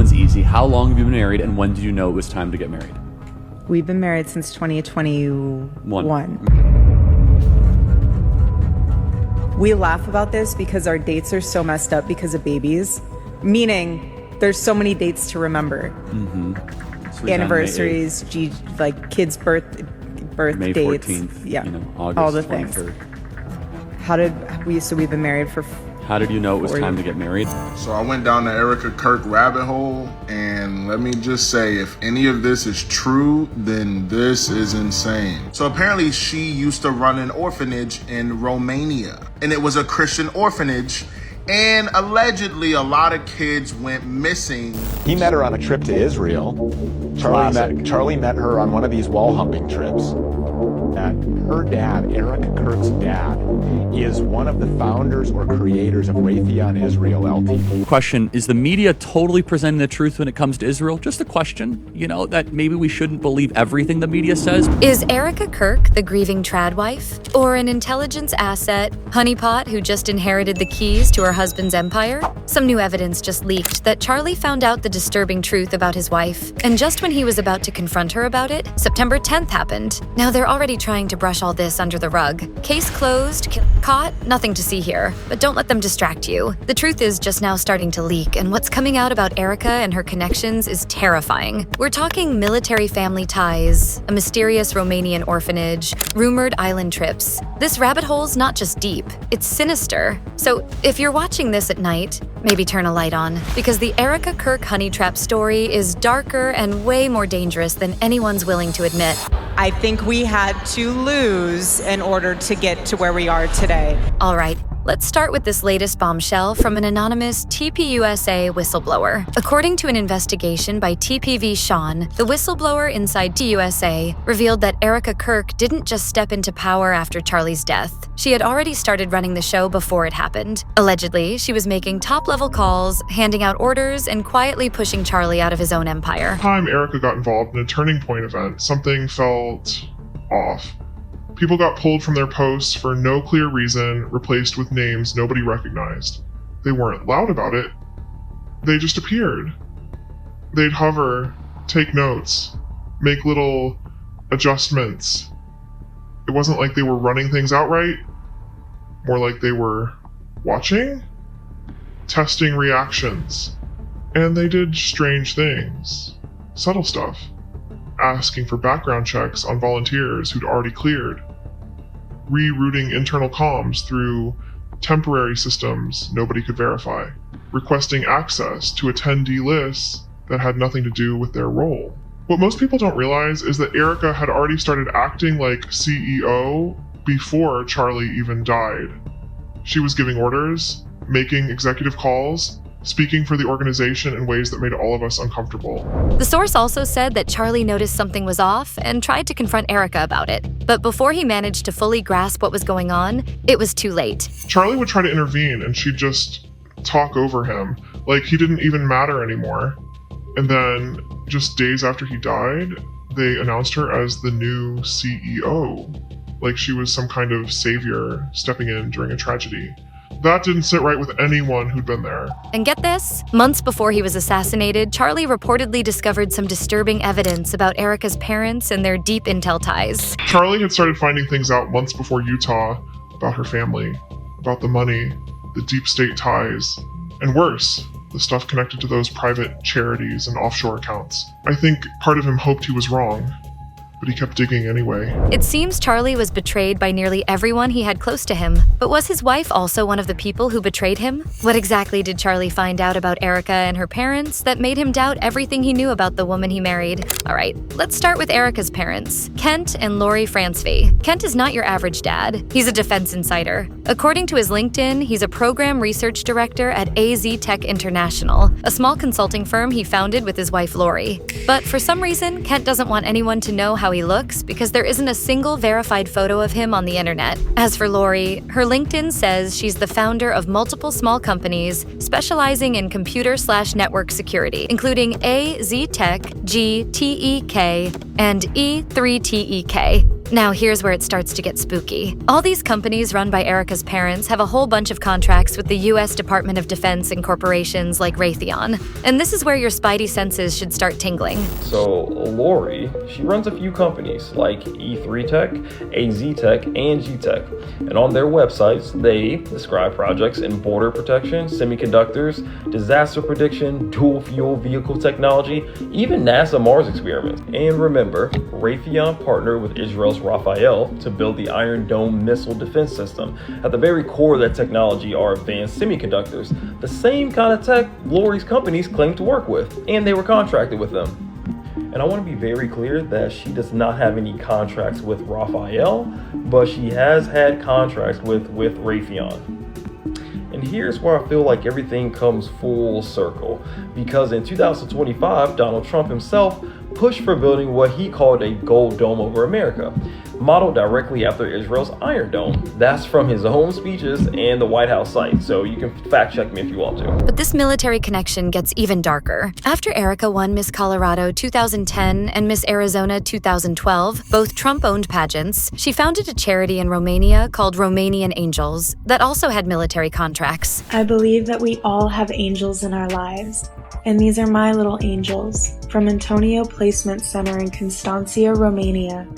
one's easy. How long have you been married, and when did you know it was time to get married? We've been married since 2021. We laugh about this because our dates are so messed up because of babies, meaning there's so many dates to remember. So Anniversaries, kids' birth May dates. 14th, Yeah, August all the 23rd. things. So we've been married for How did you know it was time to get married? So I went down the Erika Kirk rabbit hole, and let me just say, if any of this is true, then this is insane. So apparently she used to run an orphanage in Romania, and it was a Christian orphanage, and allegedly a lot of kids went missing. He met her on a trip to Israel. Charlie met her on one of these wall humping trips. And her dad, Erika Kirk's dad, is one of the founders or creators of Raytheon Israel Ltd. Question, is the media totally presenting the truth when it comes to Israel? Just a question, that maybe we shouldn't believe everything the media says. Is Erika Kirk the grieving trad wife? Or an intelligence asset, honeypot who just inherited the keys to her husband's empire? Some new evidence just leaked that Charlie found out the disturbing truth about his wife. And just when he was about to confront her about it, September 10th happened. Now they're already trying to brush all this under the rug. Case closed, caught, nothing to see here. But don't let them distract you. The truth is just now starting to leak, and what's coming out about Erika and her connections is terrifying. We're talking military family ties, a mysterious Romanian orphanage, rumored island trips. This rabbit hole's not just deep, it's sinister. So if you're watching this at night, maybe turn a light on, because the Erika Kirk honey trap story is darker and way more dangerous than anyone's willing to admit. I think we had to lose in order to get to where we are today. All right, let's start with this latest bombshell from an anonymous TPUSA whistleblower. According to an investigation by TPV Sean, the whistleblower inside TPUSA revealed that Erika Kirk didn't just step into power after Charlie's death. She had already started running the show before it happened. Allegedly, she was making top-level calls, handing out orders, and quietly pushing Charlie out of his own empire. At the time Erika got involved in a turning point event, something felt off. People got pulled from their posts for no clear reason, replaced with names nobody recognized. They weren't loud about it. They just appeared. They'd hover, take notes, make little adjustments. It wasn't like they were running things outright, more like they were watching, testing reactions. And they did strange things, subtle stuff, asking for background checks on volunteers who'd already cleared, rerouting internal comms through temporary systems nobody could verify, requesting access to attendee lists that had nothing to do with their role. What most people don't realize is that Erika had already started acting like CEO before Charlie even died. She was giving orders, making executive calls, speaking for the organization in ways that made all of us uncomfortable. The source also said that Charlie noticed something was off and tried to confront Erika about it. But before he managed to fully grasp what was going on, it was too late. Charlie would try to intervene and she'd just talk over him, like he didn't even matter anymore. And then, just days after he died, they announced her as the new CEO, like she was some kind of savior stepping in during a tragedy. That didn't sit right with anyone who'd been there. And get this? Months before he was assassinated, Charlie reportedly discovered some disturbing evidence about Erika's parents and their deep intel ties. Charlie had started finding things out months before Utah about her family, about the money, the deep state ties, and worse, the stuff connected to those private charities and offshore accounts. I think part of him hoped he was wrong, but he kept digging anyway. It seems Charlie was betrayed by nearly everyone he had close to him. But was his wife also one of the people who betrayed him? What exactly did Charlie find out about Erika and her parents that made him doubt everything he knew about the woman he married? All right, let's start with Erika's parents, Kent and Lori Fransvey. Kent is not your average dad. He's a defense insider. According to his LinkedIn, he's a program research director at AZ Tech International, a small consulting firm he founded with his wife Lori. But for some reason, Kent doesn't want anyone to know how he looks because there isn't a single verified photo of him on the internet. As for Lori, her LinkedIn says she's the founder of multiple small companies specializing in computer/network security, including AZ Tech, GTEK, and E3TEK. Now here's where it starts to get spooky. All these companies run by Erika's parents have a whole bunch of contracts with the US Department of Defense and corporations like Raytheon. And this is where your spidey senses should start tingling. So Lori, she runs a few companies like E3 Tech, AZ Tech, and G Tech. And on their websites, they describe projects in border protection, semiconductors, disaster prediction, dual fuel vehicle technology, even NASA Mars experiments. And remember, Raytheon partnered with Israel's Rafael to build the Iron Dome missile defense system. At the very core of that technology are advanced semiconductors, the same kind of tech Lori's companies claim to work with, and they were contracted with them. And I want to be very clear that she does not have any contracts with Rafael, but she has had contracts with Raytheon. And here's where I feel like everything comes full circle, because in 2025, Donald Trump himself pushed for building what he called a gold dome over America, modeled directly after Israel's Iron Dome. That's from his own speeches and the White House site, so you can fact check me if you want to. But this military connection gets even darker. After Erika won Miss Colorado 2010 and Miss Arizona 2012, both Trump-owned pageants, she founded a charity in Romania called Romanian Angels that also had military contracts. I believe that we all have angels in our lives, and these are my little angels from Antonio Placement Center in Constanța, Romania.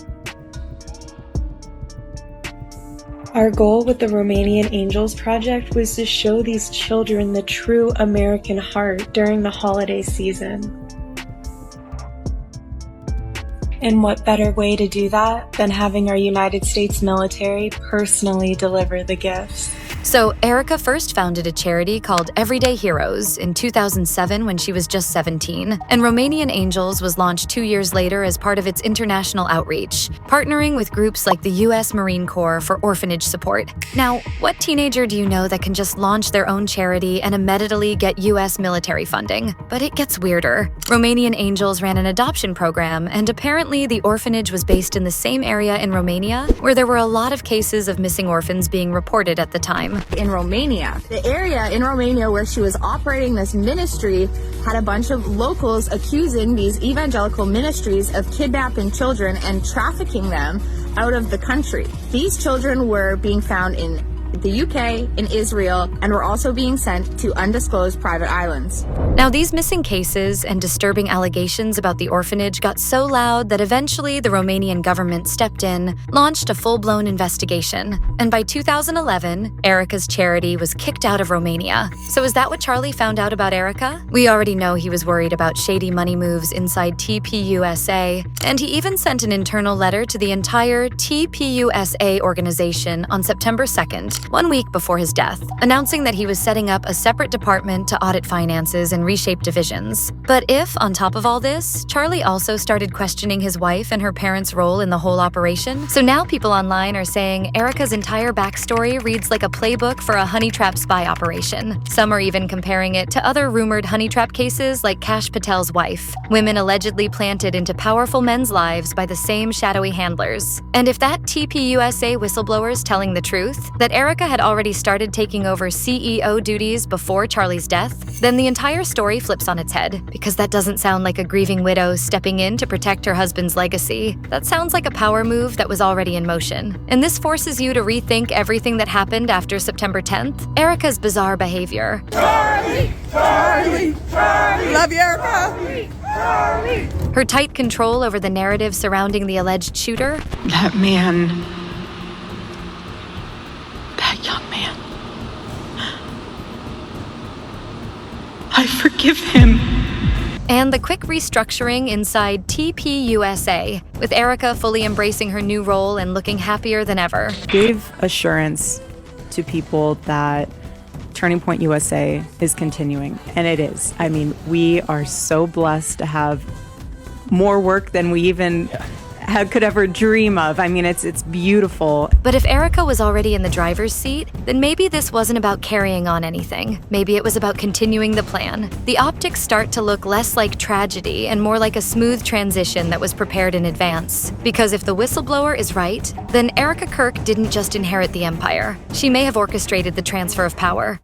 Our goal with the Romanian Angels Project was to show these children the true American heart during the holiday season. And what better way to do that than having our United States military personally deliver the gifts? So Erika first founded a charity called Everyday Heroes in 2007 when she was just 17, and Romanian Angels was launched 2 years later as part of its international outreach, partnering with groups like the US Marine Corps for orphanage support. Now, what teenager do you know that can just launch their own charity and immediately get US military funding? But it gets weirder. Romanian Angels ran an adoption program, and apparently the orphanage was based in the same area in Romania where there were a lot of cases of missing orphans being reported at the time. In Romania. The area in Romania where she was operating this ministry had a bunch of locals accusing these evangelical ministries of kidnapping children and trafficking them out of the country. These children were being found in the UK, in Israel, and were also being sent to undisclosed private islands. Now, these missing cases and disturbing allegations about the orphanage got so loud that eventually the Romanian government stepped in, launched a full-blown investigation, and by 2011, Erika's charity was kicked out of Romania. So is that what Charlie found out about Erika? We already know he was worried about shady money moves inside TPUSA, and he even sent an internal letter to the entire TPUSA organization on September 2nd, 1 week before his death, announcing that he was setting up a separate department to audit finances and reshape divisions. But if, on top of all this, Charlie also started questioning his wife and her parents' role in the whole operation, so now people online are saying Erika's entire backstory reads like a playbook for a honey trap spy operation. Some are even comparing it to other rumored honey trap cases like Kash Patel's wife, women allegedly planted into powerful men's lives by the same shadowy handlers. And if that TPUSA whistleblower's telling the truth, that Erika had already started taking over CEO duties before Charlie's death, then the entire story flips on its head, because that doesn't sound like a grieving widow stepping in to protect her husband's legacy. That sounds like a power move that was already in motion. And this forces you to rethink everything that happened after September 10th, Erika's bizarre behavior. Charlie! Charlie! Charlie! Love you, Erika! Charlie! Her tight control over the narrative surrounding the alleged shooter. That man. That young man. I forgive him. And the quick restructuring inside TPUSA, with Erika fully embracing her new role and looking happier than ever. Gave assurance to people that Turning Point USA is continuing, and it is. I mean, we are so blessed to have more work than we even could ever dream of. I mean, it's beautiful. But if Erika was already in the driver's seat, then maybe this wasn't about carrying on anything. Maybe it was about continuing the plan. The optics start to look less like tragedy and more like a smooth transition that was prepared in advance. Because if the whistleblower is right, then Erika Kirk didn't just inherit the empire. She may have orchestrated the transfer of power.